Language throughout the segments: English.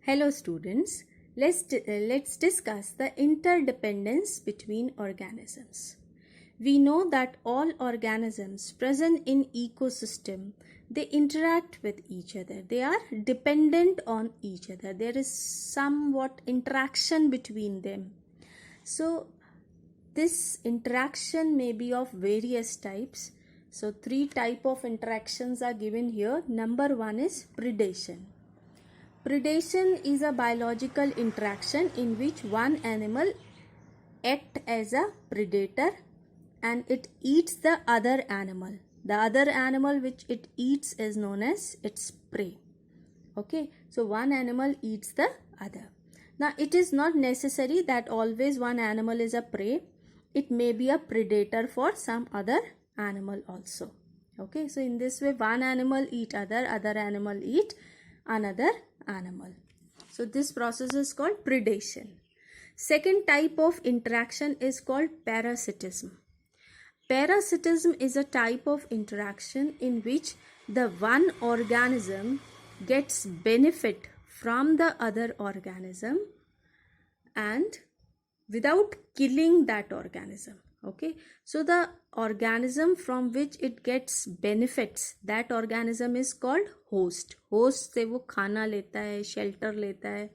Hello students, let's discuss the interdependence between organisms. We know that all organisms present in ecosystem, they interact with each other. They are dependent on each other. There is somewhat interaction between them. So this interaction may be of various types. So 3 types of interactions are given here. Number 1 is predation. Predation is a biological interaction in which one animal acts as a predator and it eats the other animal. The other animal which it eats is known as its prey. Okay, so one animal eats the other. Now it is not necessary that always one animal is a prey. It may be a predator for some other animal also. Okay, so in this way one animal eat other animal eat another animal. So this process is called predation. Second type of interaction is called parasitism. Parasitism is a type of interaction in which the one organism gets benefit from the other organism and without killing that organism. Okay, so the organism from which it gets benefits, that organism is called host. Host से वो खाना लेता है, shelter लेता है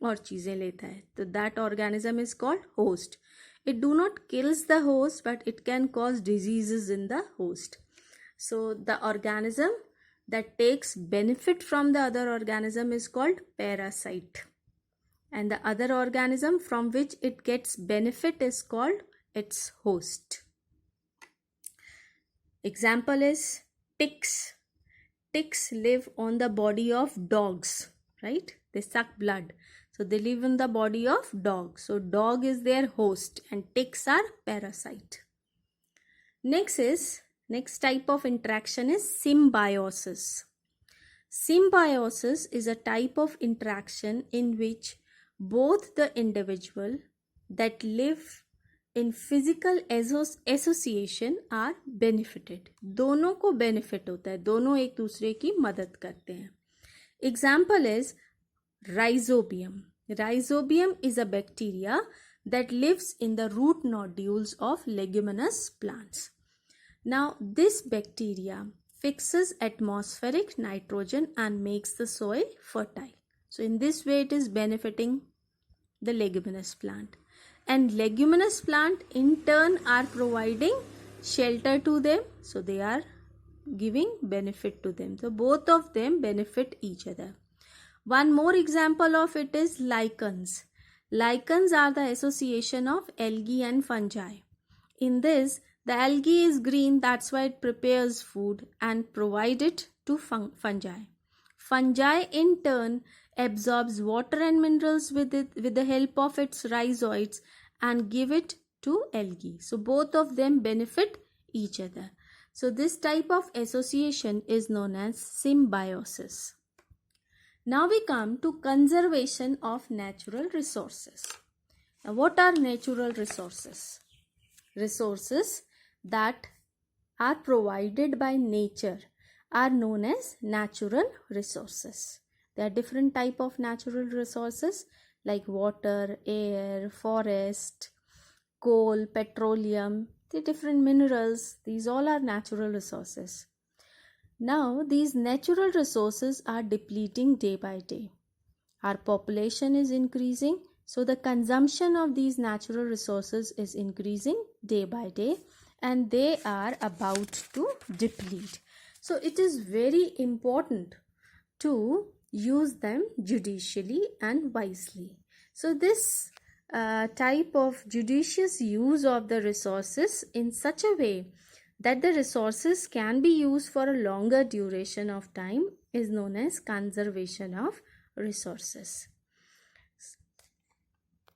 और चीजें लेता है, तो that organism is called host. It do not kills the host, but it can cause diseases in the host. So the organism that takes benefit from the other organism is called parasite, and the other organism from which it gets benefit is called its host. Example is ticks. Ticks live on the body of dogs, right? They suck blood. So they live in the body of dog. So dog is their host and ticks are parasite. Next type of interaction is symbiosis. Symbiosis is a type of interaction in which both the individual that live in physical association are benefited. दोनों को benefit होता है, दोनों एक दूसरे की मदद करते हैं. Example is rhizobium. Rhizobium is a bacteria that lives in the root nodules of leguminous plants. Now this bacteria fixes atmospheric nitrogen and makes the soil fertile. So in this way it is benefiting the leguminous plant. And leguminous plant in turn are providing shelter to them, so they are giving benefit to them. So both of them benefit each other. One more example of it is lichens. Lichens are the association of algae and fungi. In this, the algae is green, that's why it prepares food and provide it to fungi. Fungi in turn absorbs water and minerals with the help of its rhizoids and give it to algae. So both of them benefit each other. So this type of association is known as symbiosis. Now we come to conservation of natural resources. Now what are natural resources? Resources that are provided by nature are known as natural resources. There are different type of natural resources like water, air, forest, coal, petroleum, the different minerals. These all are natural resources. Now these natural resources are depleting day by day. Our population is increasing, so the consumption of these natural resources is increasing day by day and they are about to deplete. So it is very important to use them judiciously and wisely. So this type of judicious use of the resources in such a way that the resources can be used for a longer duration of time is known as conservation of resources.